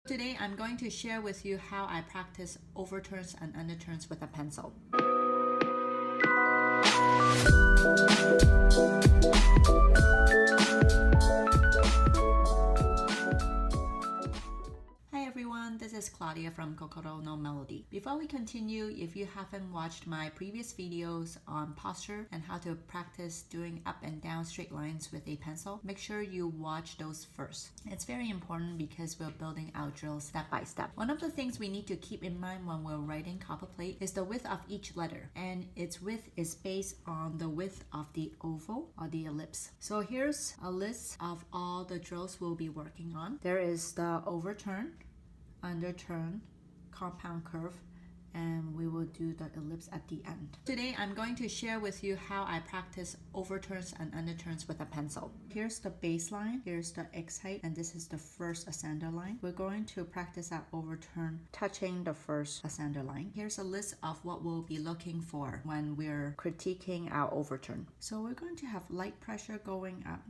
Today I'm going to share with you how I practice overturns and underturns with a pencil. Hi everyone, this is Claudia from Kokoro No Melody. Before we continue, if you haven't watched my previous videos on posture and how to practice doing up and down straight lines with a pencil, make sure you watch those first. It's very important because we're building our drills step by step. One of the things we need to keep in mind when we're writing copperplate is the width of each letter, and its width is based on the width of the oval or the ellipse. So here's a list of all the drills we'll be working on. There is the overturn, underturn, compound curve, and we will do the ellipse at the end. Today I'm going to share with you how I practice overturns and underturns with a pencil. Here's the baseline, here's the X height, and this is the first ascender line. We're going to practice that overturn touching the first ascender line. Here's a list of what we'll be looking for when we're critiquing our overturn. So we're going to have light pressure going up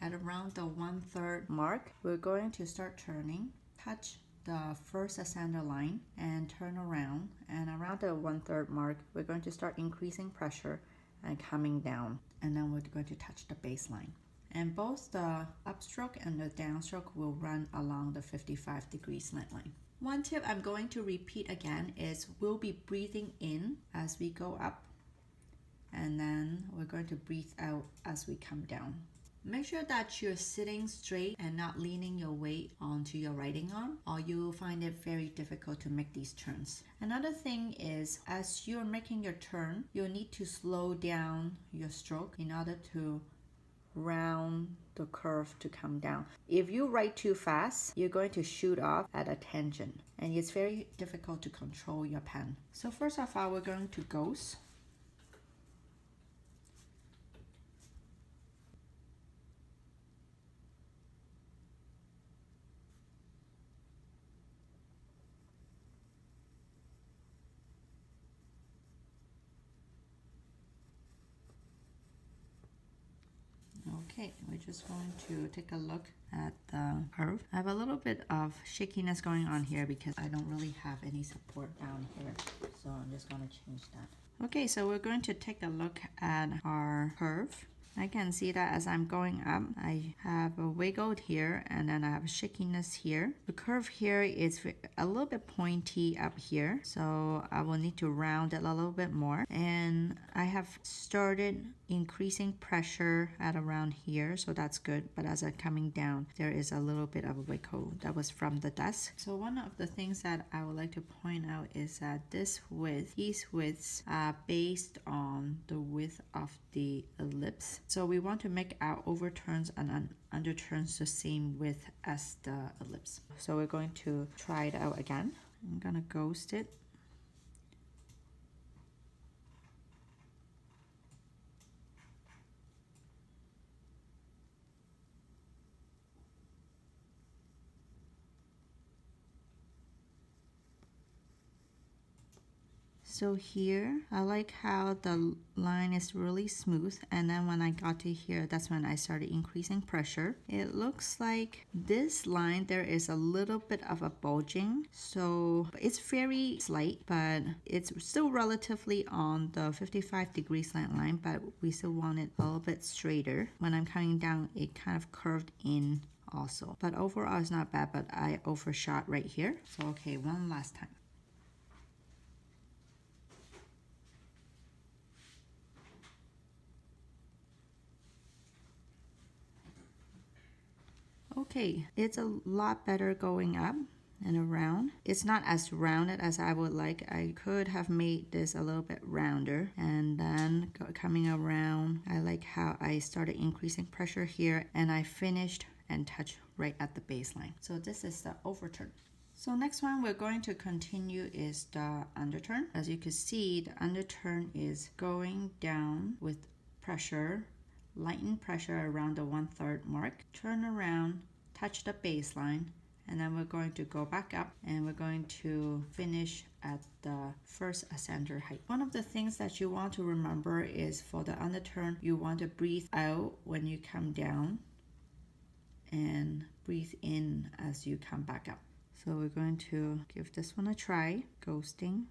at around the 1/3 mark. We're going to start turning, touch the first ascender line and turn around, and around the 1/3 mark we're going to start increasing pressure and coming down, and then we're going to touch the baseline. And both the upstroke and the downstroke will run along the 55-degree slant line. One tip I'm going to repeat again is we'll be breathing in as we go up, and then we're going to breathe out as we come down. Make sure that you're sitting straight and not leaning your weight onto your writing arm, or you will find it very difficult to make these turns. Another thing is, as you're making your turn, you'll need to slow down your stroke in order to round the curve to come down. If you write too fast, you're going to shoot off at a tangent, and it's very difficult to control your pen. So first of all, we're going to ghost. Okay, we're just going to take a look at the curve. I have a little bit of shakiness going on here because I don't really have any support down here. So I'm just going to change that. Okay, so we're going to take a look at our curve. I can see that as I'm going up, I have a wiggle here, and then I have shakiness here. The curve here is a little bit pointy up here, so I will need to round it a little bit more. And I have started increasing pressure at around here, so that's good. But as I'm coming down, there is a little bit of a wiggle that was from the dust. So one of the things that I would like to point out is that this width, these widths are based on the width of the ellipse. So we want to make our overturns and underturns the same width as the ellipse. So we're going to try it out again. I'm gonna ghost it. So here, I like how the line is really smooth, and then when I got to here, that's when I started increasing pressure. It looks like this line, there is a little bit of a bulging, so it's very slight, but it's still relatively on the 55-degree slant line, but we still want it a little bit straighter. When I'm coming down, it kind of curved in also, but overall it's not bad, but I overshot right here. So okay, one last time. Okay, it's a lot better going up and around. It's not as rounded as I would like. I could have made this a little bit rounder, and then coming around, I like how I started increasing pressure here, and I finished and touched right at the baseline. So this is the overturn. So next one we're going to continue is the underturn. As you can see, the underturn is going down with pressure, lighten pressure around the 1/3 mark, turn around, touch the baseline, and then we're going to go back up, and we're going to finish at the first ascender height. One of the things that you want to remember is for the underturn, you want to breathe out when you come down and breathe in as you come back up. So we're going to give this one a try, ghosting.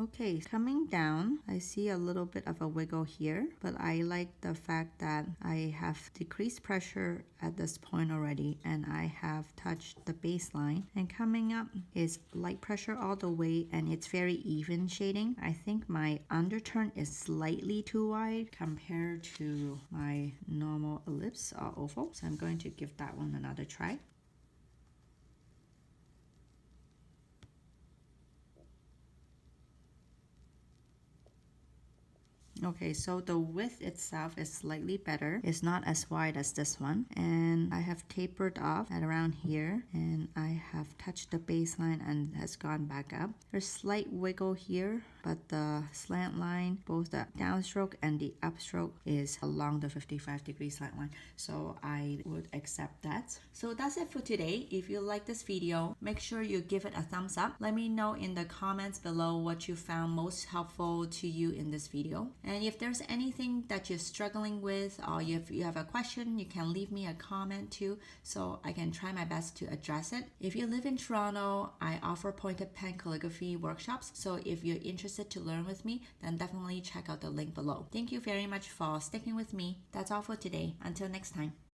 Okay, coming down, I see a little bit of a wiggle here, but I like the fact that I have decreased pressure at this point already, and I have touched the baseline. And coming up is light pressure all the way, and it's very even shading. I think my underturn is slightly too wide compared to my normal ellipse or oval, so I'm going to give that one another try. Okay, so the width itself is slightly better. It's not as wide as this one. And I have tapered off at around here. And I have touched the baseline and has gone back up. There's slight wiggle here, but the slant line, both the downstroke and the upstroke, is along the 55-degree slant line. So I would accept that. So that's it for today. If you like this video, make sure you give it a thumbs up. Let me know in the comments below what you found most helpful to you in this video. And if there's anything that you're struggling with, or if you have a question, you can leave me a comment too, so I can try my best to address it. If you live in Toronto, I offer pointed pen calligraphy workshops, so if you're interested to learn with me, then definitely check out the link below. Thank you very much for sticking with me. That's all for today. Until next time.